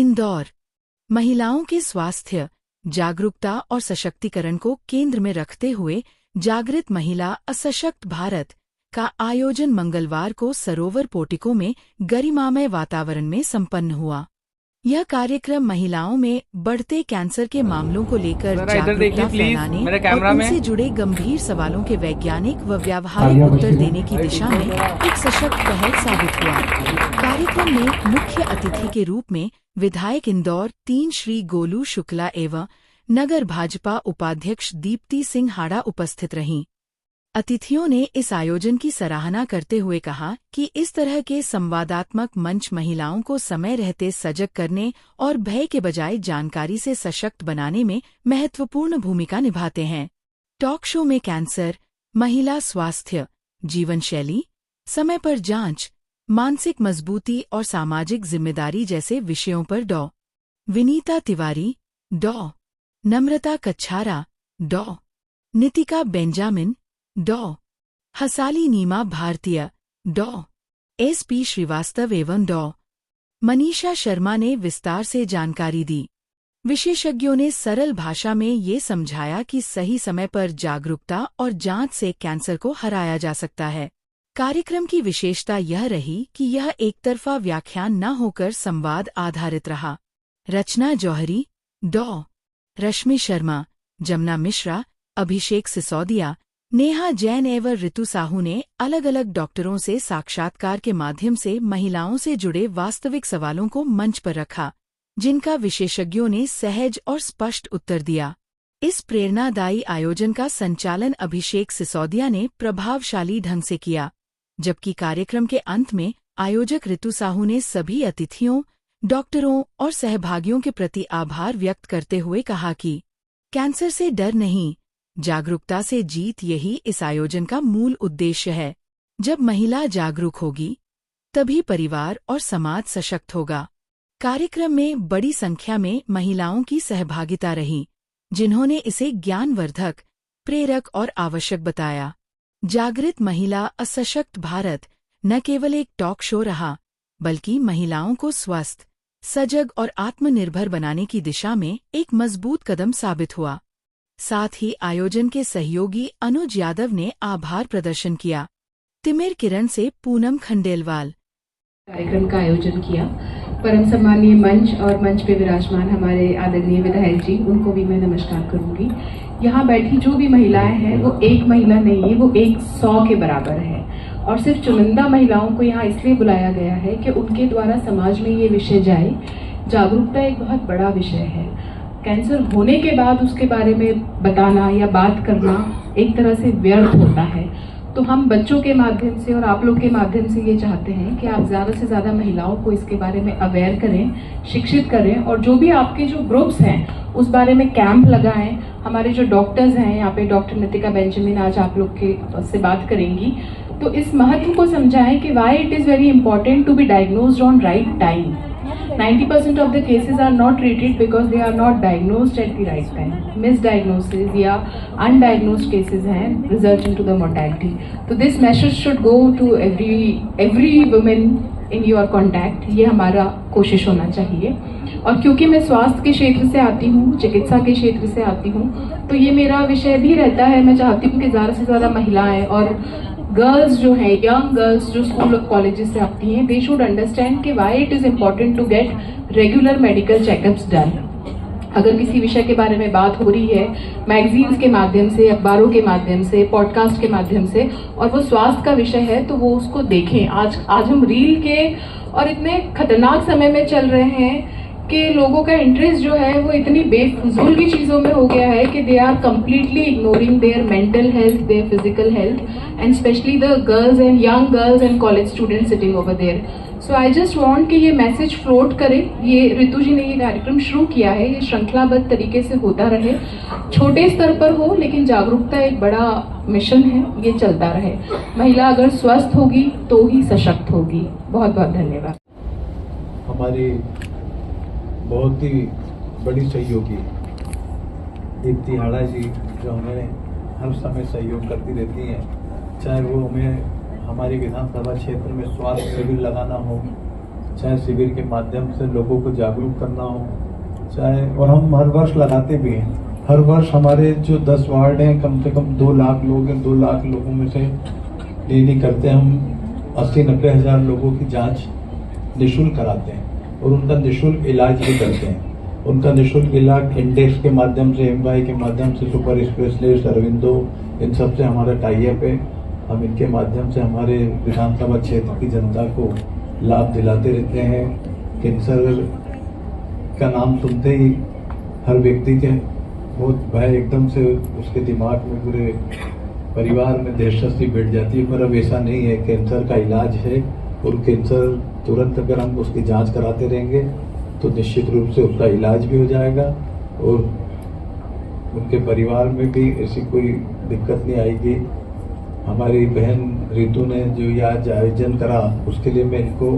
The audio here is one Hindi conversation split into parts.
इंदौर महिलाओं के स्वास्थ्य, जागरूकता और सशक्तिकरण को केंद्र में रखते हुए जागृत महिला असशक्त भारत का आयोजन मंगलवार को सरोवर पोर्टिको में गरिमामय वातावरण में संपन्न हुआ। यह कार्यक्रम महिलाओं में बढ़ते कैंसर के मामलों को लेकर जागरूकता फैलाने और उनसे जुड़े गंभीर सवालों के वैज्ञानिक व व्यावहारिक उत्तर देने की दिशा में एक सशक्त पहल साबित हुआ। कार्यक्रम में मुख्य अतिथि के रूप में विधायक इंदौर 3 श्री गोलू शुक्ला एवं नगर भाजपा उपाध्यक्ष दीप्ति सिंह हाड़ा उपस्थित रहीं। अतिथियों ने इस आयोजन की सराहना करते हुए कहा कि इस तरह के संवादात्मक मंच महिलाओं को समय रहते सजग करने और भय के बजाय जानकारी से सशक्त बनाने में महत्वपूर्ण भूमिका निभाते हैं। टॉक शो में कैंसर, महिला स्वास्थ्य, जीवनशैली, समय पर जांच, मानसिक मजबूती और सामाजिक जिम्मेदारी जैसे विषयों पर डॉ. विनीता तिवारी, डॉ. नम्रता कच्छारा, डॉ. नितिका बेंजामिन, डॉ. हसाली नीमा भारतीय, डॉ. एस.पी. श्रीवास्तव एवं डॉ. मनीषा शर्मा ने विस्तार से जानकारी दी। विशेषज्ञों ने सरल भाषा में ये समझाया कि सही समय पर जागरूकता और जांच से कैंसर को हराया जा सकता है। कार्यक्रम की विशेषता यह रही कि यह एकतरफा व्याख्यान न होकर संवाद आधारित रहा। रचना जौहरी, डॉ. रश्मि शर्मा, जमुना मिश्रा, अभिषेक सिसोदिया, नेहा जैन एवं ऋतु साहू ने अलग अलग डॉक्टरों से साक्षात्कार के माध्यम से महिलाओं से जुड़े वास्तविक सवालों को मंच पर रखा, जिनका विशेषज्ञों ने सहज और स्पष्ट उत्तर दिया। इस प्रेरणादायी आयोजन का संचालन अभिषेक सिसोदिया ने प्रभावशाली ढंग से किया, जबकि कार्यक्रम के अंत में आयोजक ऋतु साहू ने सभी अतिथियों, डॉक्टरों और सहभागियों के प्रति आभार व्यक्त करते हुए कहा कि कैंसर से डर नहीं, जागरूकता से जीत, यही इस आयोजन का मूल उद्देश्य है। जब महिला जागरूक होगी, तभी परिवार और समाज सशक्त होगा। कार्यक्रम में बड़ी संख्या में महिलाओं की सहभागिता रही, जिन्होंने इसे ज्ञानवर्धक, प्रेरक और आवश्यक बताया। जागृत महिला असशक्त भारत न केवल एक टॉक शो रहा, बल्कि महिलाओं को स्वस्थ, सजग और आत्मनिर्भर बनाने की दिशा में एक मजबूत कदम साबित हुआ। साथ ही आयोजन के सहयोगी अनुज यादव ने आभार प्रदर्शन किया। तिमिर किरण से पूनम खंडेलवाल। कार्यक्रम का आयोजन किया। परम सम्मानीय मंच और मंच पे विराजमान हमारे आदरणीय विधायक जी, उनको भी मैं नमस्कार करूंगी। यहाँ बैठी जो भी महिलाएं हैं वो एक महिला नहीं है, वो 100 के बराबर है। और सिर्फ चुनिंदा महिलाओं को यहाँ इसलिए बुलाया गया है कि उनके द्वारा समाज में ये विषय जाए। जागरूकता एक बहुत बड़ा विषय है। कैंसर होने के बाद उसके बारे में बताना या बात करना एक तरह से व्यर्थ होता है। तो हम बच्चों के माध्यम से और आप लोग के माध्यम से ये चाहते हैं कि आप ज़्यादा से ज़्यादा महिलाओं को इसके बारे में अवेयर करें, शिक्षित करें, और जो भी आपके जो ग्रुप्स हैं उस बारे में कैंप लगाएं। हमारे जो डॉक्टर्स हैं यहाँ पे, डॉक्टर नितिका बेंजामिन आज आप लोग के से बात करेंगी, तो इस महत्व को समझाएं कि why it is very important to be diagnosed on right time. 90% of the cases are not treated because they are not diagnosed at the right time. Misdiagnosis या undiagnosed cases हैं result into the mortality. So this message should go to every woman in your contact. ये हमारा कोशिश होना चाहिए। और क्योंकि मैं स्वास्थ्य के क्षेत्र से आती हूँ, चिकित्सा के क्षेत्र से आती हूँ, तो ये मेरा विषय भी रहता है। मैं चाहती हूँ कि ज़्यादा से ज़्यादा महिलाएं और गर्ल्स जो है, यंग गर्ल्स जो स्कूल और कॉलेजेस से आती हैं, दे शुड अंडरस्टैंड कि why it is important to get regular medical checkups done. अगर किसी विषय के बारे में बात हो रही है मैगजीन्स के माध्यम से, अखबारों के माध्यम से, पॉडकास्ट के माध्यम से, और वो स्वास्थ्य का विषय है, तो वो उसको देखें। आज हम रील के और इतने खतरनाक समय में चल रहे हैं कि लोगों का इंटरेस्ट जो है वो इतनी बेफजूल की चीज़ों में हो गया है कि they are completely ignoring their mental health, their physical health, and specially the girls and young girls and college students sitting over there. So I just want कि ये मैसेज फ्लोट करे। ये ऋतु जी ने ये कार्यक्रम शुरू किया है, ये श्रृंखलाबद्ध तरीके से होता रहे, छोटे स्तर पर हो, लेकिन जागरूकता एक बड़ा मिशन है, ये चलता रहे। महिला अगर स्वस्थ होगी तो ही सशक्त होगी। बहुत बहुत धन्यवाद। हमारी बहुत ही बड़ी सहयोगी दीप्ति हाड़ा जी, जो हमें हर समय सहयोग करती रहती हैं, चाहे वो हमें हमारे विधानसभा क्षेत्र में स्वास्थ्य शिविर लगाना हो, चाहे शिविर के माध्यम से लोगों को जागरूक करना हो, चाहे, और हम हर वर्ष लगाते भी हैं। हर वर्ष हमारे जो 10 वार्ड हैं, कम से कम 2 लाख लोग हैं, 2 लाख लोगों में से डेली करते हैं हम 80-90 हज़ार लोगों की जांच निःशुल्क कराते हैं और उनका निःशुल्क इलाज भी करते हैं। उनका निःशुल्क इलाज इंडेक्स के माध्यम से, एमवाई के माध्यम से, सुपर स्पेशलिस्ट, अरविंदो, इन सब से हमारा टाई अप है। हम इनके माध्यम से हमारे विधानसभा क्षेत्र की जनता को लाभ दिलाते रहते हैं। कैंसर का नाम सुनते ही हर व्यक्ति के बहुत भय एकदम से उसके दिमाग में, पूरे परिवार में दहशत बैठ जाती है, पर अब ऐसा नहीं है। कैंसर का इलाज है और कैंसर तुरंत अगर हम उसकी जांच कराते रहेंगे तो निश्चित रूप से उसका इलाज भी हो जाएगा और उनके परिवार में भी ऐसी कोई दिक्कत नहीं आएगी। हमारी बहन रितु ने जो ये आज आयोजन करा, उसके लिए मैं इनको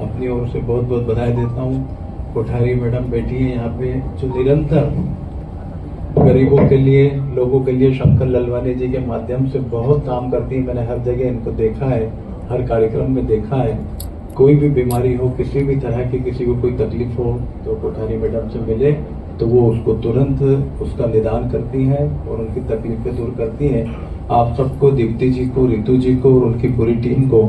अपनी ओर से बहुत बहुत बधाई देता हूँ। कोठारी मैडम बैठी है यहाँ पे, जो निरंतर गरीबों के लिए, लोगों के लिए शंकर ललवानी जी के माध्यम से बहुत काम करती है। मैंने हर जगह इनको देखा है, हर कार्यक्रम में देखा है। कोई भी बीमारी हो, किसी भी तरह की किसी को कोई तकलीफ हो तो कोठारी मैडम से मिले तो वो उसको तुरंत उसका निदान करती हैं और उनकी तकलीफें दूर करती हैं। आप सबको, दीप्ति जी को, रितु जी को और उनकी पूरी टीम को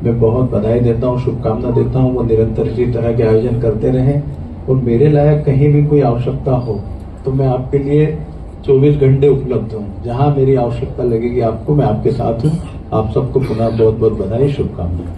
मैं बहुत बधाई देता हूँ, शुभकामना देता हूँ। वो निरंतर इसी तरह के आयोजन करते रहें और मेरे लायक कहीं भी कोई आवश्यकता हो तो मैं आपके लिए 24 घंटे उपलब्ध हूँ। जहाँ मेरी आवश्यकता लगेगी आपको, मैं आपके साथ हूँ। आप सबको पुनः बहुत बहुत बधाई, शुभकामनाएं।